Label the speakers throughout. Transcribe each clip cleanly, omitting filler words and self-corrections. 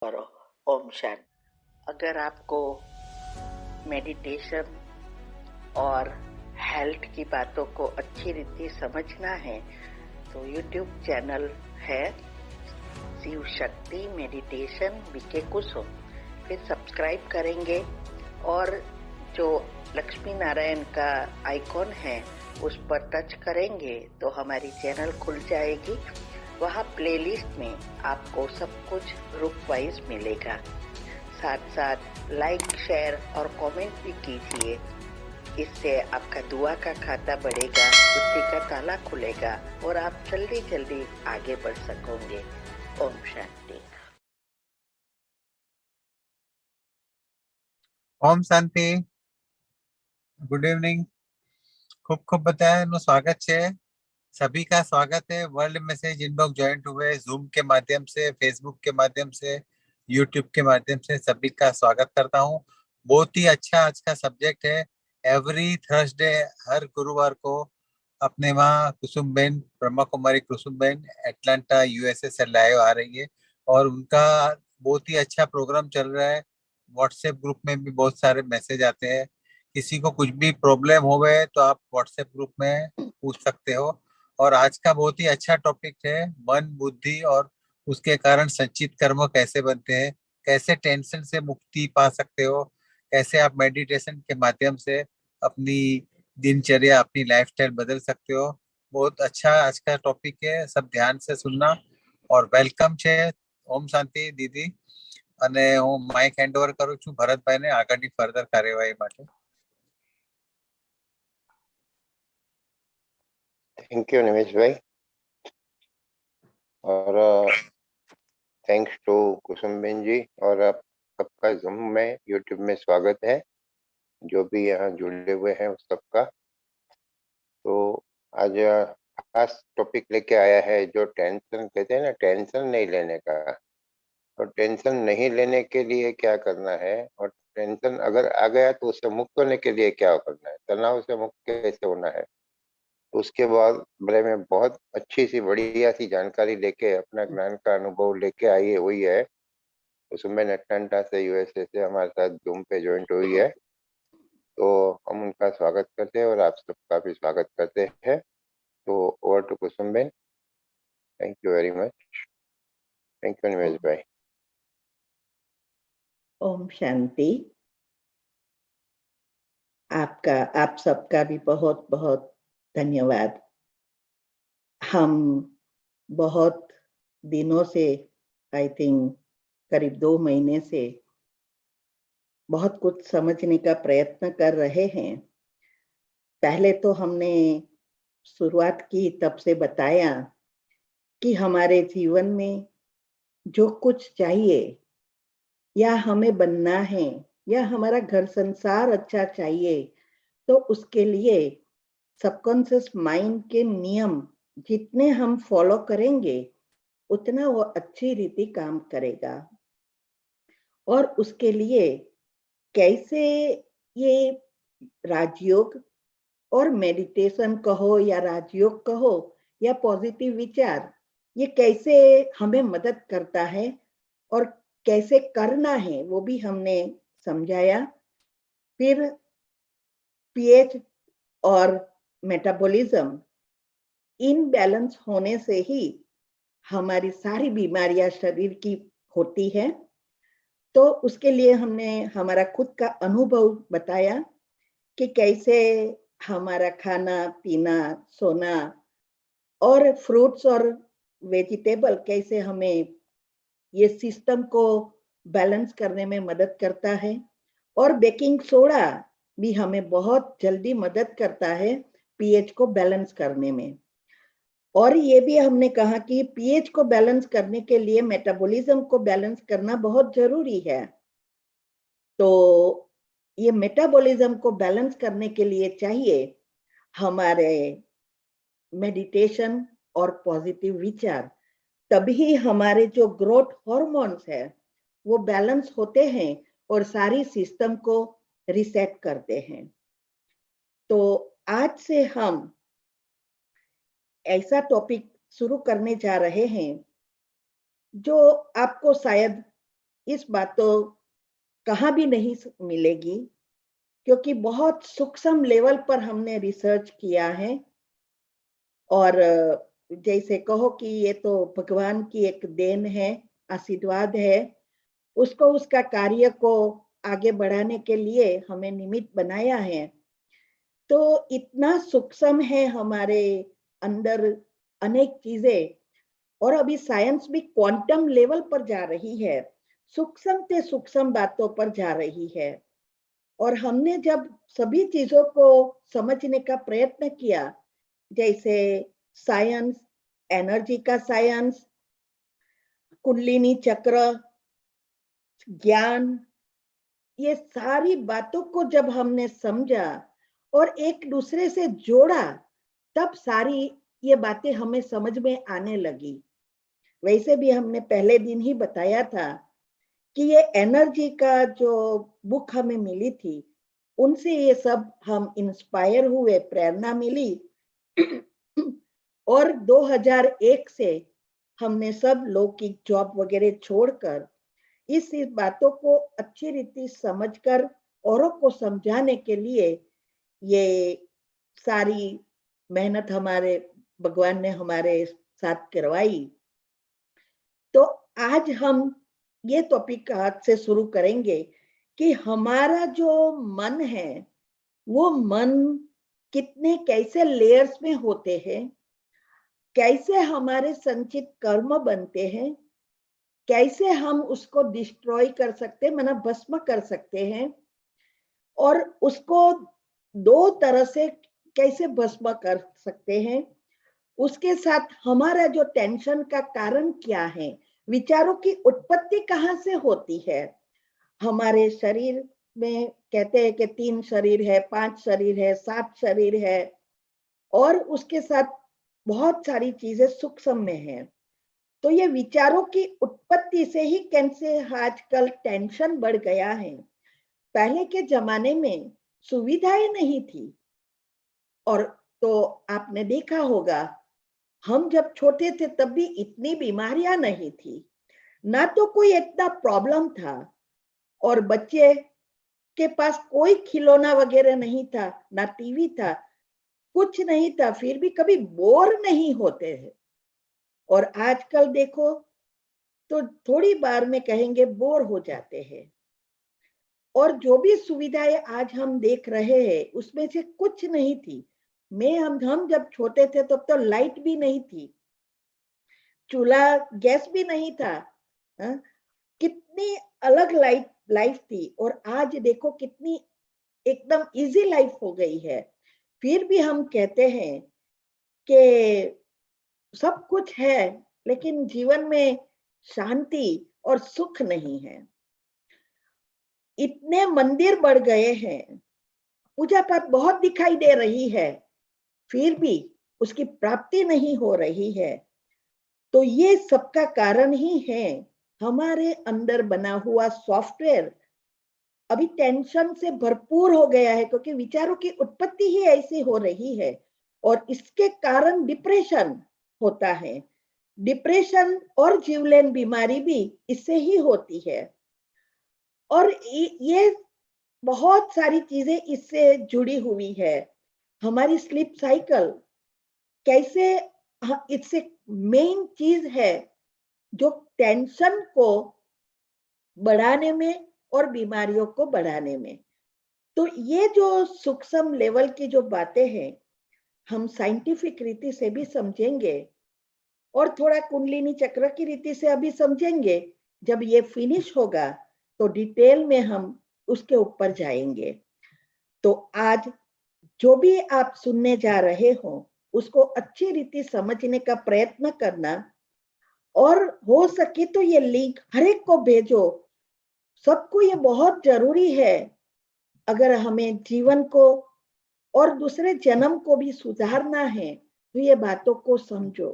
Speaker 1: करो। ओम शांति। अगर आपको मेडिटेशन और हेल्थ की बातों को अच्छी रीति समझना है तो YouTube चैनल है शिव शक्ति मेडिटेशन बीके कुसुम, फिर सब्सक्राइब करेंगे और जो लक्ष्मी नारायण का आइकॉन है उस पर टच करेंगे तो हमारी चैनल खुल जाएगी। वहाँ प्लेलिस्ट में आपको सब कुछ ग्रुप वाइज मिलेगा। साथ साथ लाइक, शेयर और कमेंट भी कीजिए। इससे आपका दुआ का खाता बढ़ेगा, बुद्धि का ताला खुलेगा और आप जल्दी जल्दी आगे बढ़ सकोगे। ओम शांति।
Speaker 2: ओम शांति। Good evening. खूब खूब बताया नो स्वागत है। सभी का स्वागत है। वर्ल्ड में से जिन लोग ज्वाइंट हुए जूम के माध्यम से, फेसबुक के माध्यम से, यूट्यूब के माध्यम से, सभी का स्वागत करता हूँ। बहुत ही अच्छा आज का सब्जेक्ट है। एवरी थर्सडे, हर गुरुवार को अपने वहाँ कुसुम बेन, ब्रह्मा कुमारी कुसुम बेन एटलांटा यूएसए से लाइव आ रही है और उनका बहुत ही अच्छा प्रोग्राम चल रहा है। व्हाट्सएप ग्रुप में भी बहुत सारे मैसेज आते हैं। किसी को कुछ भी प्रॉब्लम हो गए तो आप व्हाट्सएप ग्रुप में पूछ सकते हो। और आज का बहुत ही अच्छा टॉपिक है मन, बुद्धि और उसके कारण संचित कर्म कैसे बनते हैं, कैसे टेंशन से मुक्ति पा सकते हो, कैसे आप मेडिटेशन के माध्यम से अपनी दिनचर्या, अपनी लाइफस्टाइल बदल सकते हो। बहुत अच्छा आज का टॉपिक है, सब ध्यान से सुनना। और વેલકમ છે। ઓમ શાંતિ દીદી। અને હું માઇક હેન્ડઓવર કરું છું ભરતભાઈને આગળની ફર્ધર કાર્યવાહી માટે।
Speaker 3: थैंक यू निमेश भाई, और थैंक्स टू कुसुम बेन जी। और आप सबका जूम में, यूट्यूब में स्वागत है, जो भी यहाँ जुड़े हुए हैं उस सबका। तो आज खास टॉपिक लेके आया है, जो टेंशन कहते हैं ना, टेंशन नहीं लेने का। और टेंशन नहीं लेने के लिए क्या करना है, और टेंशन अगर आ गया तो उससे मुक्त होने के लिए क्या करना है, तनाव से मुक्त कैसे होना है, तो उसके बाद बारे में बहुत अच्छी सी बढ़िया सी जानकारी लेके, अपना ज्ञान का अनुभव लेके आई हुई है। उसमें अटलांटा से, यूएसए से हमारे साथ जूम पे ज्वाइंट हुई है। तो हम उनका स्वागत करते हैं और आप सबका भी स्वागत करते हैं। तो over to Kusum ben. Thank you very much. Thank you Nimesh bhai.
Speaker 1: ओम शांति। आप सबका भी बहुत बहुत धन्यवाद। हम बहुत दिनों से, आई थिंक करीब 2 महीने से बहुत कुछ समझने का प्रयत्न कर रहे हैं। पहले तो हमने शुरुआत की तब से बताया कि हमारे जीवन में जो कुछ चाहिए या हमें बनना है या हमारा घर संसार अच्छा चाहिए, तो उसके लिए सबकॉन्शियस माइंड के नियम जितने हम फॉलो करेंगे उतना वो अच्छी रीति काम करेगा। और उसके लिए कैसे ये राजयोग और मेडिटेशन कहो या राजयोग कहो या पॉजिटिव विचार, ये कैसे हमें मदद करता है और कैसे करना है वो भी हमने समझाया। फिर पीएच और मेटाबॉलिज्म इनबैलेंस होने से ही हमारी सारी बीमारियां शरीर की होती है। तो उसके लिए हमने हमारा खुद का अनुभव बताया कि कैसे हमारा खाना पीना, सोना और फ्रूट्स और वेजिटेबल कैसे हमें ये सिस्टम को बैलेंस करने में मदद करता है। और बेकिंग सोडा भी हमें बहुत जल्दी मदद करता है पीएच को बैलेंस करने में। और ये भी हमने कहा कि पीएच को बैलेंस करने के लिए मेटाबॉलिज्म को बैलेंस करना बहुत जरूरी है। तो ये मेटाबॉलिज्म को बैलेंस करने के लिए चाहिए हमारे मेडिटेशन और पॉजिटिव विचार। तभी हमारे जो ग्रोथ हॉर्मोन्स है वो बैलेंस होते हैं और सारी सिस्टम को रिसेट करते हैं। तो आज से हम ऐसा टॉपिक शुरू करने जा रहे हैं जो आपको शायद इस बात तो कहाँ भी नहीं मिलेगी, क्योंकि बहुत सूक्ष्म लेवल पर हमने रिसर्च किया है। और जैसे कहो कि ये तो भगवान की एक देन है, आशीर्वाद है, उसको उसका कार्य को आगे बढ़ाने के लिए हमें निमित्त बनाया है। तो इतना सूक्ष्म है हमारे अंदर अनेक चीजें, और अभी साइंस भी क्वांटम लेवल पर जा रही है, सूक्ष्म से सूक्ष्म बातों पर जा रही है। और हमने जब सभी चीजों को समझने का प्रयत्न किया, जैसे साइंस, एनर्जी का साइंस, कुंडलिनी चक्र, ज्ञान, ये सारी बातों को जब हमने समझा और एक दूसरे से जोड़ा, तब सारी ये बातें हमें समझ में आने लगी। वैसे भी हमने पहले दिन ही बताया था कि ये एनर्जी का जो बुक हमें मिली थी, उनसे ये सब हम इंस्पायर हुए, प्रेरणा मिली। और 2001 से हमने सब लौकिक जॉब वगैरह छोड़कर इस बातों को अच्छी रीति समझकर औरों को समझाने के लिए ये सारी मेहनत हमारे भगवान ने हमारे साथ करवाई। तो आज हम ये टॉपिक आज से शुरू करेंगे कि हमारा जो मन है, वो मन कितने कैसे लेयर्स में होते हैं, कैसे हमारे संचित कर्म बनते हैं, कैसे हम उसको डिस्ट्रॉय कर सकते हैं, मतलब भस्म कर सकते हैं, और उसको दो तरह से कैसे भस्म कर सकते हैं। उसके साथ हमारा जो टेंशन का कारण क्या है, विचारों की उत्पत्ति कहाँ से होती है। हमारे शरीर में कहते हैं कि 3 शरीर है, 5 शरीर है, 7 शरीर है, और उसके साथ बहुत सारी चीजें सूक्ष्म में है। तो ये विचारों की उत्पत्ति से ही कैसे आजकल टेंशन बढ़ गया है। पहले के जमाने में सुविधाएं नहीं थी, और तो आपने देखा होगा, हम जब छोटे थे तब भी इतनी बीमारियां नहीं थी, ना तो कोई इतना प्रॉब्लम था, और बच्चे के पास कोई खिलौना वगैरह नहीं था, ना टीवी था, कुछ नहीं था, फिर भी कभी बोर नहीं होते हैं। और आजकल देखो तो थोड़ी बार में कहेंगे बोर हो जाते हैं। और जो भी सुविधाएं आज हम देख रहे हैं, उसमें से कुछ नहीं थी। हम जब छोटे थे तब तो लाइट भी नहीं थी, चूल्हा गैस भी नहीं था। हा? कितनी अलग लाइफ थी, और आज देखो कितनी एकदम इजी लाइफ हो गई है। फिर भी हम कहते हैं कि सब कुछ है, लेकिन जीवन में शांति और सुख नहीं है। इतने मंदिर बढ़ गए हैं, पूजा पाठ बहुत दिखाई दे रही है, फिर भी उसकी प्राप्ति नहीं हो रही है। तो ये सबका कारण ही है हमारे अंदर बना हुआ सॉफ्टवेयर अभी टेंशन से भरपूर हो गया है, क्योंकि विचारों की उत्पत्ति ही ऐसी हो रही है। और इसके कारण डिप्रेशन होता है। डिप्रेशन और जीवलेन बीमारी भी इससे ही होती है। और ये बहुत सारी चीजें इससे जुड़ी हुई है। हमारी स्लीप साइकिल कैसे, इससे मेन चीज है जो टेंशन को बढ़ाने में और बीमारियों को बढ़ाने में। तो ये जो सूक्ष्म लेवल की जो बातें हैं, हम साइंटिफिक रीति से भी समझेंगे, और थोड़ा कुंडलिनी चक्र की रीति से अभी समझेंगे। जब ये फिनिश होगा तो डिटेल में हम उसके ऊपर जाएंगे। तो आज जो भी आप सुनने जा रहे हो, उसको अच्छी रीति समझने का प्रयत्न करना, और हो सके तो ये लिंक हर एक को भेजो। सबको ये बहुत जरूरी है, अगर हमें जीवन को और दूसरे जन्म को भी सुधारना है तो ये बातों को समझो।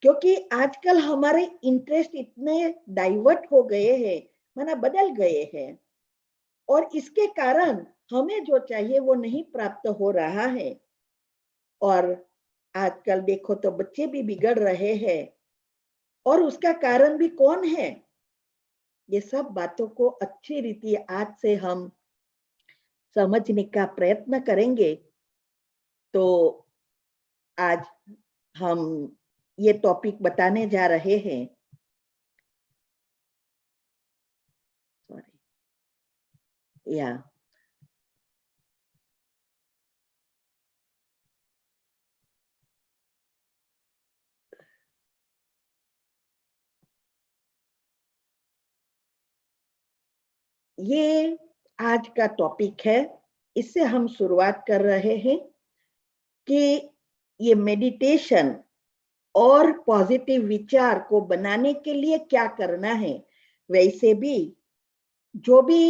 Speaker 1: क्योंकि आजकल हमारे इंटरेस्ट इतने डाइवर्ट हो गए हैं, माना बदल गए हैं, और इसके कारण हमें जो चाहिए वो नहीं प्राप्त हो रहा है। और आजकल देखो तो बच्चे भी बिगड़ रहे हैं, और उसका कारण भी कौन है? ये सब बातों को अच्छी रीति आज से हम समझने का प्रयत्न करेंगे। तो आज हम ये टॉपिक बताने जा रहे हैं। सॉरी या ये आज का टॉपिक है। इससे हम शुरुआत कर रहे हैं कि ये मेडिटेशन और पॉजिटिव विचार को बनाने के लिए क्या करना है। वैसे भी जो भी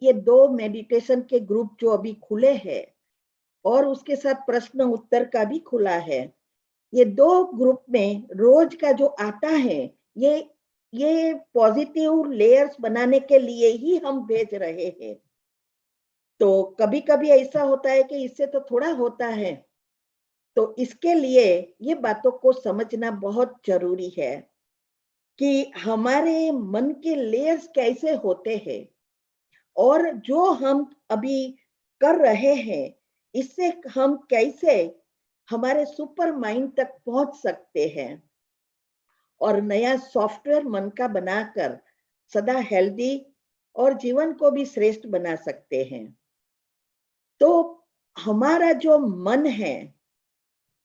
Speaker 1: ये 2 मेडिटेशन के ग्रुप जो अभी खुले हैं और उसके साथ प्रश्न उत्तर का भी खुला है, ये 2 ग्रुप में रोज का जो आता है ये पॉजिटिव लेयर्स बनाने के लिए ही हम भेज रहे हैं। तो कभी कभी ऐसा होता है कि इससे तो थोड़ा होता है, तो इसके लिए ये बातों को समझना बहुत जरूरी है कि हमारे मन के लेयर्स कैसे होते हैं और जो हम अभी कर रहे हैं इससे हम कैसे हमारे सुपर माइंड तक पहुंच सकते हैं और नया सॉफ्टवेयर मन का बनाकर सदा हेल्दी और जीवन को भी श्रेष्ठ बना सकते हैं। तो हमारा जो मन है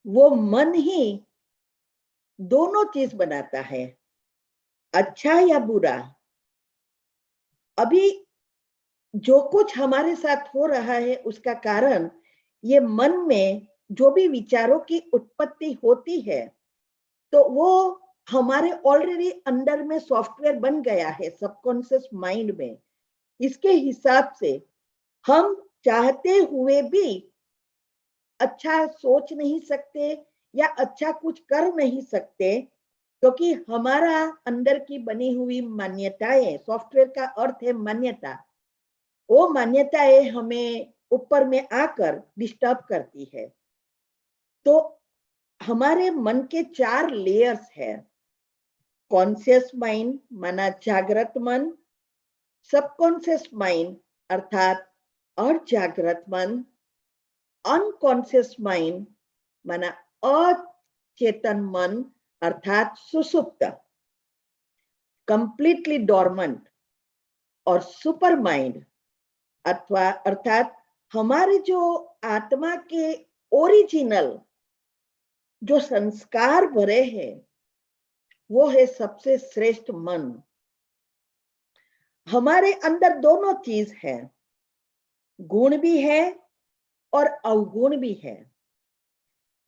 Speaker 1: वो मन ही दोनों चीज बनाता है, अच्छा या बुरा। अभी जो कुछ हमारे साथ हो रहा है उसका कारण ये मन में जो भी विचारों की उत्पत्ति होती है, तो वो हमारे ऑलरेडी अंदर में सॉफ्टवेयर बन गया है सबकॉन्शियस माइंड में। इसके हिसाब से हम चाहते हुए भी अच्छा सोच नहीं सकते या अच्छा कुछ कर नहीं सकते, क्योंकि हमारा अंदर की बनी हुई मान्यताएं, सॉफ्टवेयर का अर्थ है मान्यता, वो मान्यताएं हमें ऊपर में आकर डिस्टर्ब करती है। तो हमारे मन के 4 लेयर्स है। कॉन्शियस माइंड माना जागृत मन, सबकॉन्शियस माइंड अर्थात अजागृत मन, अनकॉन्शियस माइंड माना अचेतन मन अर्थात सुसुप्त, कंप्लीटली डॉर्मेंट, और सुपर माइंड अथवा अर्थात हमारे जो आत्मा के ओरिजिनल जो संस्कार भरे हैं वो है सबसे श्रेष्ठ मन। हमारे अंदर दोनों चीज है, गुण भी है और अवगुण भी है।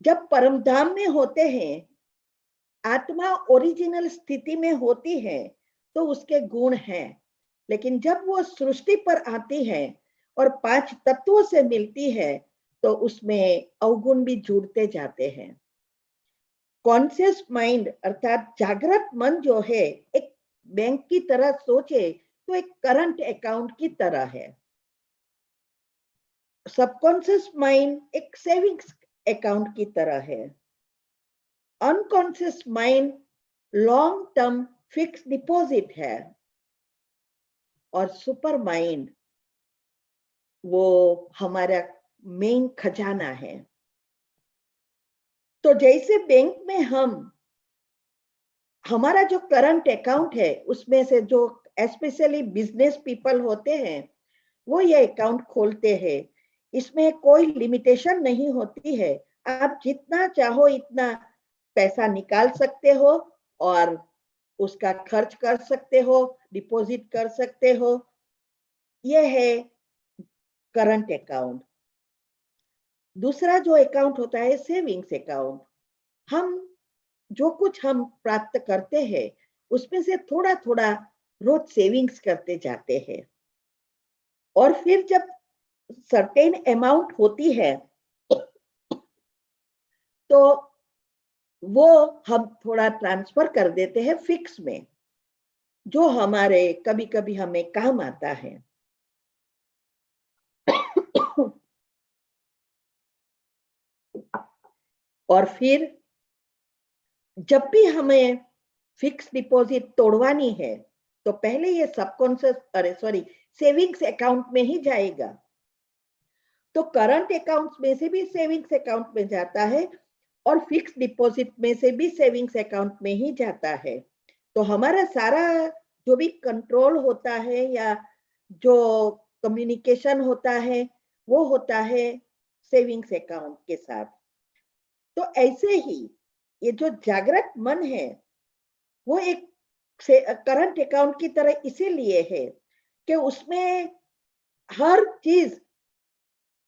Speaker 1: जब परमधाम में होते हैं, आत्मा ओरिजिनल स्थिति में होती है तो उसके गुण हैं, लेकिन जब वो सृष्टि पर आती है और 5 तत्वों से मिलती है तो उसमें अवगुण भी जुड़ते जाते हैं। कॉन्शियस माइंड अर्थात जागृत मन जो है एक बैंक की तरह सोचे तो एक करंट अकाउंट की तरह है। सबकॉन्शियस माइंड एक सेविंग्स अकाउंट की तरह है। Unconscious mind long term fix deposit है और सुपर माइंड वो हमारा मेन खजाना है। तो जैसे बैंक में हमारा जो करंट अकाउंट है उसमें से जो स्पेशली बिजनेस पीपल होते हैं वो ये अकाउंट खोलते हैं, इसमें कोई लिमिटेशन नहीं होती है। आप जितना चाहो इतना पैसा निकाल सकते हो और उसका खर्च कर सकते हो, डिपॉजिट कर सकते हो। ये है करंट अकाउंट। दूसरा जो अकाउंट होता है सेविंग्स अकाउंट। हम जो कुछ हम प्राप्त करते हैं उसमें से थोड़ा थोड़ा रोज सेविंग्स करते जाते हैं और फिर जब सर्टेन अमाउंट होती है तो वो हम थोड़ा ट्रांसफर कर देते हैं फिक्स में, जो हमारे कभी कभी हमें काम आता है। और फिर जब भी हमें फिक्स डिपॉजिट तोड़वानी है तो पहले ये सबकॉन्शियस सेविंग्स अकाउंट में ही जाएगा। तो करंट अकाउंट्स में से भी सेविंग्स अकाउंट में जाता है और फिक्स डिपॉजिट में से भी सेविंग्स अकाउंट में ही जाता है। तो हमारा सारा जो भी कंट्रोल होता है या जो कम्युनिकेशन होता है वो होता है सेविंग्स अकाउंट के साथ। तो ऐसे ही ये जो जागृत मन है वो एक करंट अकाउंट की तरह इसीलिए है कि उसमें हर चीज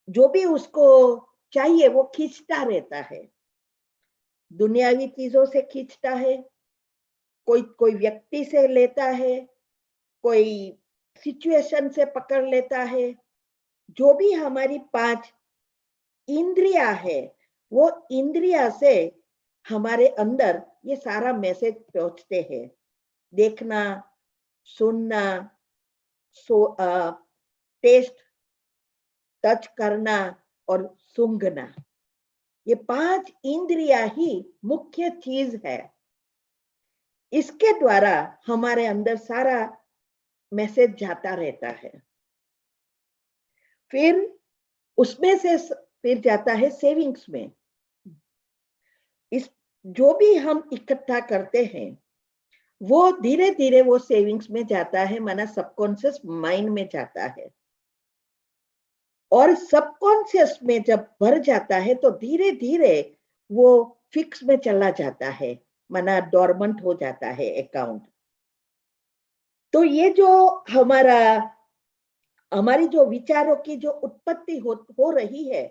Speaker 1: जो भी उसको चाहिए वो खींचता रहता है। दुनियावी चीजों से खींचता है, कोई व्यक्ति से लेता है, कोई सिचुएशन से पकड़ लेता है। जो भी हमारी 5 इंद्रिया है वो इंद्रिया से हमारे अंदर ये सारा मैसेज पहुंचते हैं। देखना, सुनना, टेस्ट, टच करना और सूंघना, ये 5 इंद्रिया ही मुख्य चीज है। इसके द्वारा हमारे अंदर सारा मैसेज जाता रहता है। फिर उसमें से फिर जाता है सेविंग्स में। इस जो भी हम इकट्ठा करते हैं वो धीरे धीरे वो सेविंग्स में जाता है, माना सबकॉन्शियस माइंड में जाता है। और सबकॉन्शियस में जब भर जाता है तो धीरे धीरे वो फिक्स में चला जाता है, माना डोरमेंट हो जाता है अकाउंट। तो ये जो हमारी जो विचारों की जो उत्पत्ति हो रही है,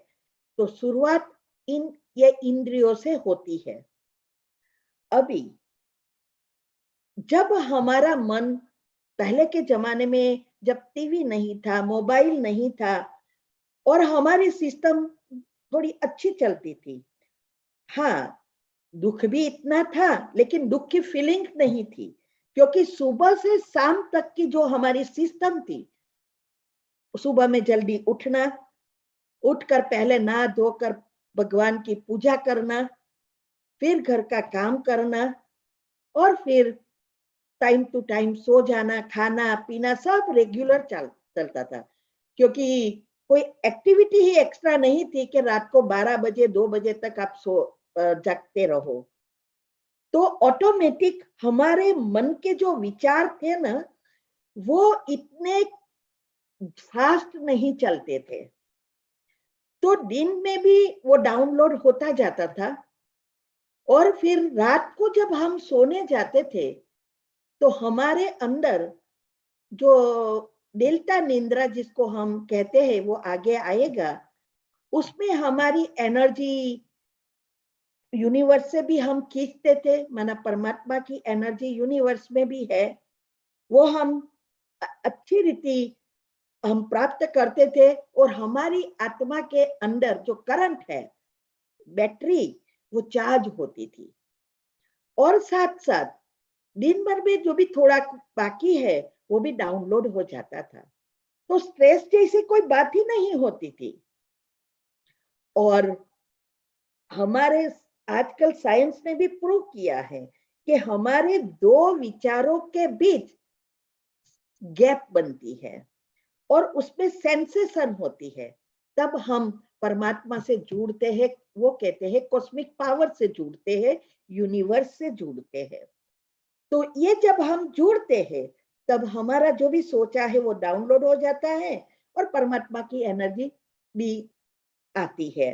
Speaker 1: तो शुरुआत ये इंद्रियों से होती है। अभी जब हमारा मन, पहले के जमाने में जब टीवी नहीं था, मोबाइल नहीं था और हमारी सिस्टम थोड़ी अच्छी चलती थी, हाँ दुख भी इतना था लेकिन दुख की फीलिंग नहीं थी, क्योंकि सुबह से शाम तक की जो हमारी सिस्टम थी, सुबह में जल्दी उठना, उठकर पहले नहा धोकर भगवान की पूजा करना, फिर घर का काम करना और फिर टाइम टू टाइम सो जाना, खाना पीना सब रेगुलर चलता था, क्योंकि कोई एक्टिविटी ही एक्स्ट्रा नहीं थी कि रात को 12 बजे 2 बजे तक आप जागते रहो। तो ऑटोमेटिक हमारे मन के जो विचार थे ना वो इतने फास्ट नहीं चलते थे, तो दिन में भी वो डाउनलोड होता जाता था। और फिर रात को जब हम सोने जाते थे तो हमारे अंदर जो डेल्टा निंद्रा जिसको हम कहते हैं वो आगे आएगा, उसमें हमारी एनर्जी यूनिवर्स से भी हम खींचते थे, माना परमात्मा की एनर्जी यूनिवर्स में भी है, वो हम अच्छी रीति हम प्राप्त करते थे। और हमारी आत्मा के अंदर जो करंट है, बैटरी, वो चार्ज होती थी। और साथ साथ दिन भर में जो भी थोड़ा बाकी है वो भी डाउनलोड हो जाता था, तो स्ट्रेस जैसी कोई बात ही नहीं होती थी। और हमारे आजकल साइंस ने भी प्रूव किया है कि हमारे 2 विचारों के बीच गैप बनती है और उसमें सेंसेशन होती है, तब हम परमात्मा से जुड़ते हैं। वो कहते हैं कॉस्मिक पावर से जुड़ते हैं, यूनिवर्स से जुड़ते हैं। तो ये जब हम जुड़ते हैं तब हमारा जो भी सोचा है वो डाउनलोड हो जाता है और परमात्मा की एनर्जी भी आती है।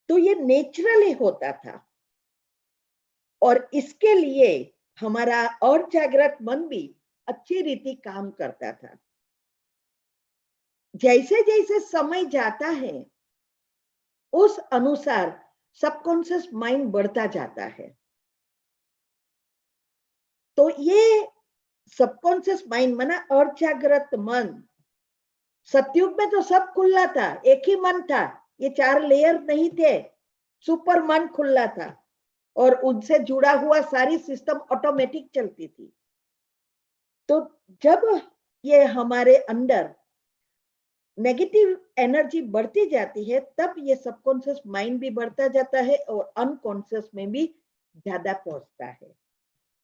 Speaker 1: तो ये नेचुरली होता था और इसके लिए हमारा और जागृत मन भी अच्छी रीति काम करता था। जैसे जैसे समय जाता है उस अनुसार सबकॉन्शियस माइंड बढ़ता जाता है। तो ये सबकॉन्शियस माइंड माना और जागृत मन, सतयुग में तो सब खुला था, एक ही मन था, ये 4 लेयर नहीं थे, सुपर मन खुला था और उनसे जुड़ा हुआ सारी सिस्टम ऑटोमेटिक चलती थी। तो जब ये हमारे अंदर नेगेटिव एनर्जी बढ़ती जाती है तब ये सबकॉन्शियस माइंड भी बढ़ता जाता है और अनकॉन्शियस में भी ज्यादा पहुंचता है।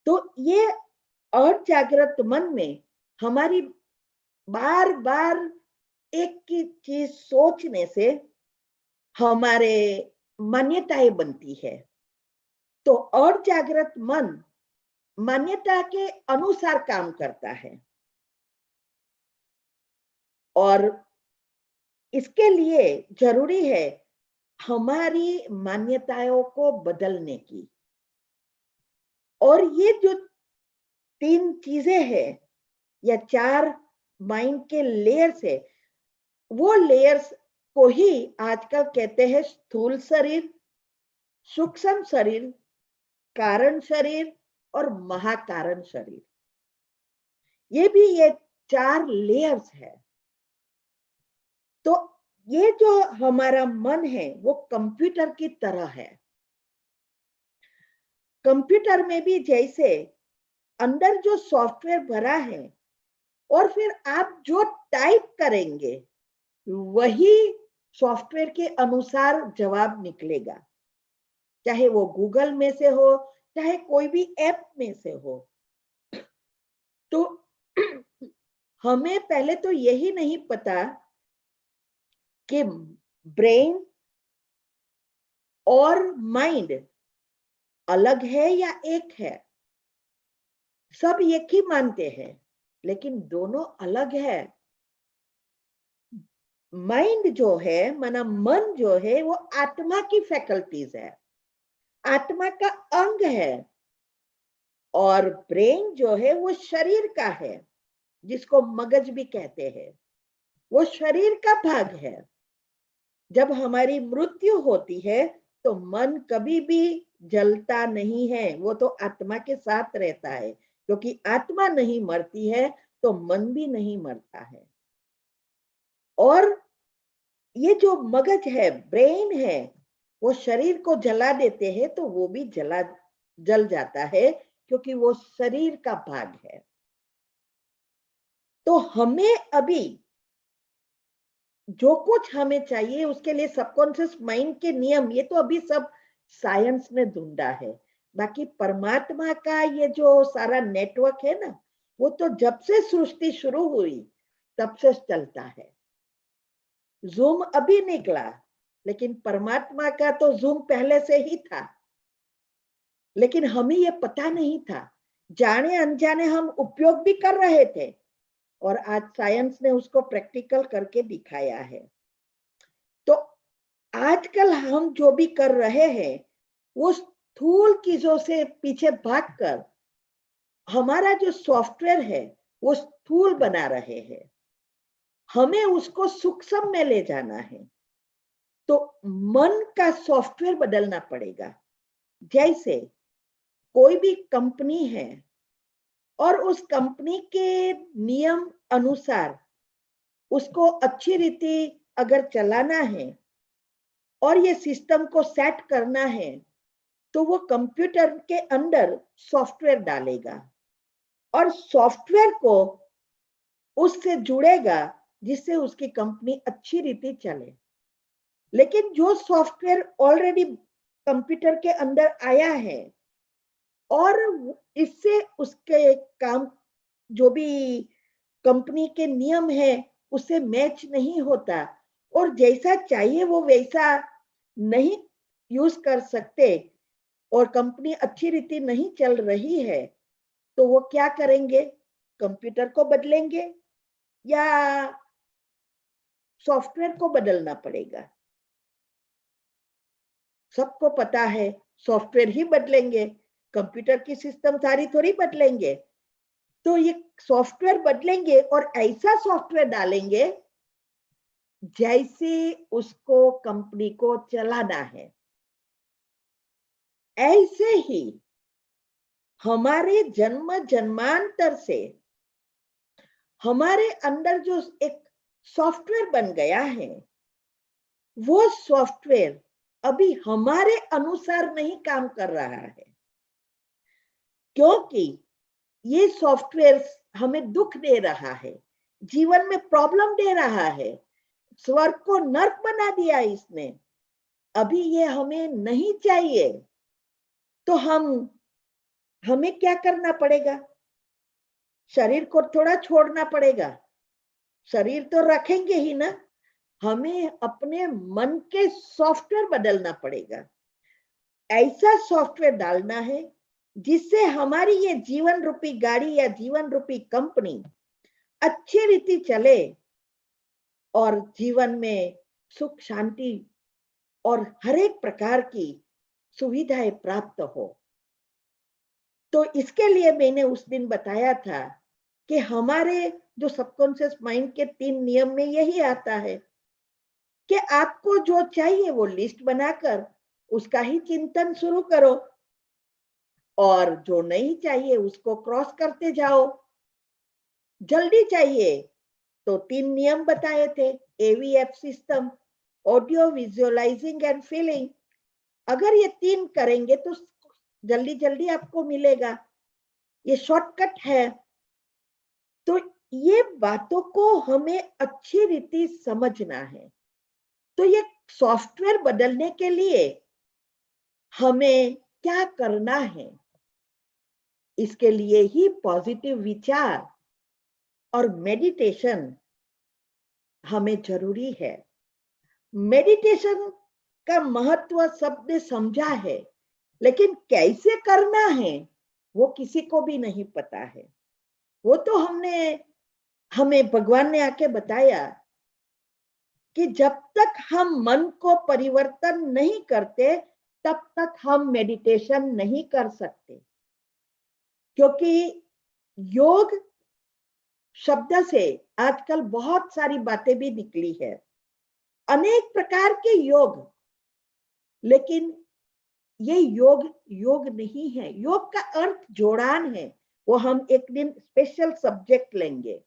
Speaker 1: तो ये और जागृत मन में हमारी बार बार एक ही चीज सोचने से हमारे मान्यताएं बनती है। तो और जागृत मन मान्यता के अनुसार काम करता है और इसके लिए जरूरी है हमारी मान्यताओं को बदलने की। और ये जो 3 चीजें हैं या 4 माइंड के लेयर्स है, वो लेयर्स को ही आजकल कहते हैं स्थूल शरीर, सूक्ष्म शरीर, कारण शरीर और महाकारण शरीर। ये भी ये 4 लेयर्स है। तो ये जो हमारा मन है वो कंप्यूटर की तरह है। कंप्यूटर में भी जैसे अंदर जो सॉफ्टवेयर भरा है और फिर आप जो टाइप करेंगे वही सॉफ्टवेयर के अनुसार जवाब निकलेगा, चाहे वो गूगल में से हो चाहे कोई भी ऐप में से हो। तो हमें पहले तो यही नहीं पता कि ब्रेन और माइंड अलग है या एक है। सब एक ही मानते हैं लेकिन दोनों अलग है। माइंड जो है माना मन जो है वो आत्मा की फैकल्टीज है, आत्मा का अंग है। और ब्रेन जो है वो शरीर का है, जिसको मगज भी कहते हैं, वो शरीर का भाग है। जब हमारी मृत्यु होती है तो मन कभी भी जलता नहीं है, वो तो आत्मा के साथ रहता है, क्योंकि आत्मा नहीं मरती है तो मन भी नहीं मरता है। और ये जो मगज है, ब्रेन है, वो शरीर को जला देते हैं तो वो भी जल जाता है, क्योंकि वो शरीर का भाग है। तो हमें अभी जो कुछ हमें चाहिए उसके लिए सबकॉन्शियस माइंड के नियम, ये तो अभी सब साइंस ने ढूंढा है। बाकी परमात्मा का ये जो सारा नेटवर्क है ना, वो तो जब से सृष्टि शुरू हुई तब से चलता है। जूम अभी निकला, लेकिन परमात्मा का तो जूम पहले से ही था, लेकिन हमें ये पता नहीं था। जाने अनजाने हम उपयोग भी कर रहे थे और आज साइंस ने उसको प्रैक्टिकल करके दिखाया है। तो आजकल हम जो भी कर रहे हैं वो स्थूल चीजों से पीछे भागकर हमारा जो सॉफ्टवेयर है वो स्थूल बना रहे हैं। हमें उसको सूक्ष्म में ले जाना है, तो मन का सॉफ्टवेयर बदलना पड़ेगा। जैसे कोई भी कंपनी है और उस कंपनी के नियम अनुसार उसको अच्छी रीति अगर चलाना है और ये सिस्टम को सेट करना है, तो वो कंप्यूटर के अंदर सॉफ्टवेयर डालेगा और सॉफ्टवेयर को उससे जुड़ेगा जिससे उसकी कंपनी अच्छी रीति चले। लेकिन जो सॉफ्टवेयर ऑलरेडी कंप्यूटर के अंदर आया है और इससे उसके काम जो भी कंपनी के नियम है उससे मैच नहीं होता और जैसा चाहिए वो वैसा नहीं यूज कर सकते और कंपनी अच्छी रीति नहीं चल रही है, तो वो क्या करेंगे? कंप्यूटर को बदलेंगे या सॉफ्टवेयर को बदलना पड़ेगा? सबको पता है सॉफ्टवेयर ही बदलेंगे, कंप्यूटर की सिस्टम सारी थोड़ी बदलेंगे। तो ये सॉफ्टवेयर बदलेंगे और ऐसा सॉफ्टवेयर डालेंगे जैसे उसको कंपनी को चलाना है। ऐसे ही हमारे जन्म जन्मांतर से हमारे अंदर जो एक सॉफ्टवेयर बन गया है, वो सॉफ्टवेयर अभी हमारे अनुसार नहीं काम कर रहा है, क्योंकि ये सॉफ्टवेयर हमें दुख दे रहा है, जीवन में प्रॉब्लम दे रहा है, स्वर्ग को नर्क बना दिया इसने। अभी ये हमें नहीं चाहिए, तो हमें क्या करना पड़ेगा? शरीर को थोड़ा छोड़ना पड़ेगा, शरीर तो रखेंगे ही ना, हमें अपने मन के सॉफ्टवेयर बदलना पड़ेगा। ऐसा सॉफ्टवेयर डालना है जिससे हमारी ये जीवन रूपी गाड़ी या जीवन रूपी कंपनी अच्छी रीति चले और जीवन में सुख शांति और हर एक प्रकार की सुविधाएं प्राप्त हो। तो इसके लिए मैंने उस दिन बताया था कि हमारे जो सबकॉन्शियस माइंड के 3 नियम में यही आता है कि आपको जो चाहिए वो लिस्ट बनाकर उसका ही चिंतन शुरू करो और जो नहीं चाहिए उसको क्रॉस करते जाओ। जल्दी चाहिए तो 3 नियम बताए थे, AVF system, audio, visualising and feeling. अगर ये 3 करेंगे तो जल्दी जल्दी आपको मिलेगा, ये शॉर्टकट है। तो ये बातों को हमें अच्छी रीति समझना है। तो ये सॉफ्टवेयर बदलने के लिए हमें क्या करना है, इसके लिए ही पॉजिटिव विचार और मेडिटेशन हमें जरूरी है। मेडिटेशन का महत्व सबने समझा है, लेकिन कैसे करना है वो किसी को भी नहीं पता है। वो तो हमें भगवान ने आके बताया कि जब तक हम मन को परिवर्तन नहीं करते तब तक हम मेडिटेशन नहीं कर सकते, क्योंकि योग शब्द से आजकल बहुत सारी बातें भी निकली है, अनेक प्रकार के योग, लेकिन ये योग नहीं है। योग का अर्थ जोड़ान है, वो हम एक दिन स्पेशल सब्जेक्ट लेंगे।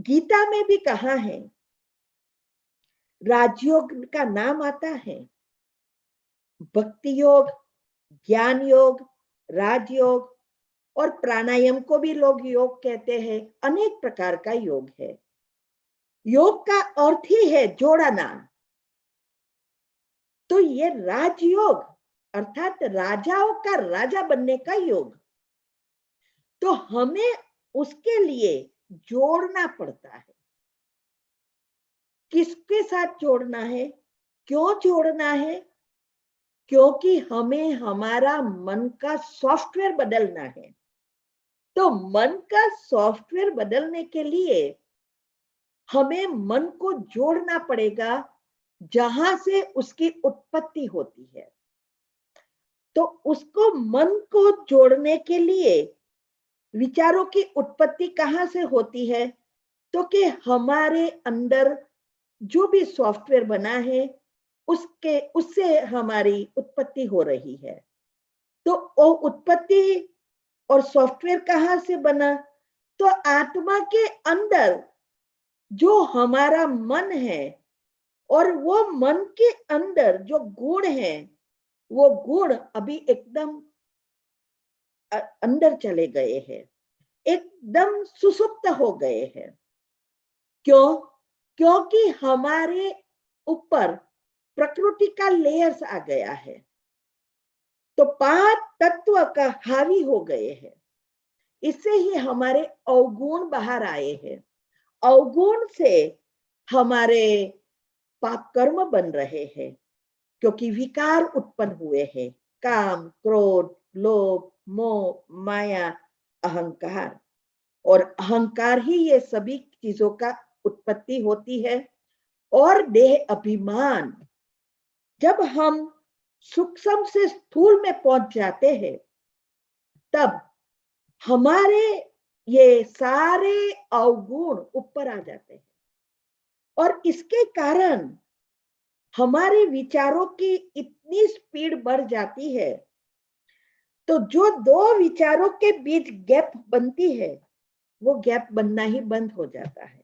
Speaker 1: गीता में भी कहा है, राजयोग का नाम आता है, भक्ति योग, ज्ञान योग, राजयोग और प्राणायाम को भी लोग योग कहते हैं। अनेक प्रकार का योग है। योग का अर्थ ही है जोड़ना। तो ये राजयोग अर्थात राजाओं का राजा बनने का योग, तो हमें उसके लिए जोड़ना पड़ता है। किसके साथ जोड़ना है, क्यों जोड़ना है? क्योंकि हमें हमारा मन का सॉफ्टवेयर बदलना है। तो मन का सॉफ्टवेयर बदलने के लिए हमें मन को जोड़ना पड़ेगा जहां से उसकी उत्पत्ति होती है। तो उसको मन को जोड़ने के लिए विचारों की उत्पत्ति कहां से होती है? तो कि हमारे अंदर जो भी सॉफ्टवेयर बना है उससे हमारी उत्पत्ति हो रही है। तो वो उत्पत्ति और सॉफ्टवेयर कहां से बना? तो आत्मा के अंदर जो हमारा मन है और वो मन के अंदर जो गुण है, वो गुण अभी एकदम अंदर चले गए हैं, एकदम सुसुप्त हो गए हैं। क्यों? क्योंकि हमारे ऊपर प्रकृति का लेयर्स आ गया है, तो 5 तत्व का हावी हो गए हैं। इससे ही हमारे अवगुण बाहर आए हैं। अवगुण से हमारे पाप कर्म बन रहे हैं, क्योंकि विकार उत्पन्न हुए हैं, काम, क्रोध, लोभ, मोह, माया, अहंकार। और अहंकार ही ये सभी चीजों का उत्पत्ति होती है। और देह अभिमान, जब हम सूक्ष्म से स्थूल में पहुंच जाते हैं, तब हमारे ये सारे अवगुण ऊपर आ जाते हैं और इसके कारण हमारे विचारों की इतनी स्पीड बढ़ जाती है। तो जो 2 विचारों के बीच गैप बनती है, वो गैप बनना ही बंद हो जाता है।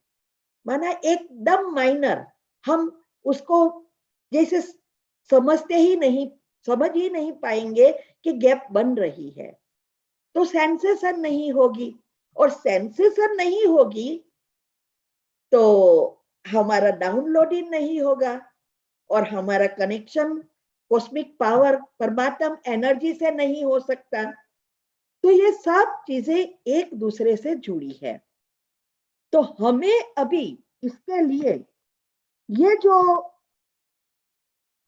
Speaker 1: माना एकदम माइनर, हम उसको जैसे समझ ही नहीं पाएंगे कि गैप बन रही है। तो सेंसेशन नहीं होगी, और सेंसेशन नहीं होगी तो हमारा डाउनलोडिंग नहीं होगा और हमारा कनेक्शन कॉस्मिक पावर, परमात्मा एनर्जी से नहीं हो सकता। तो ये सब चीजें एक दूसरे से जुड़ी है। तो हमें अभी इसके लिए ये जो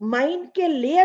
Speaker 1: माइंड के लेयर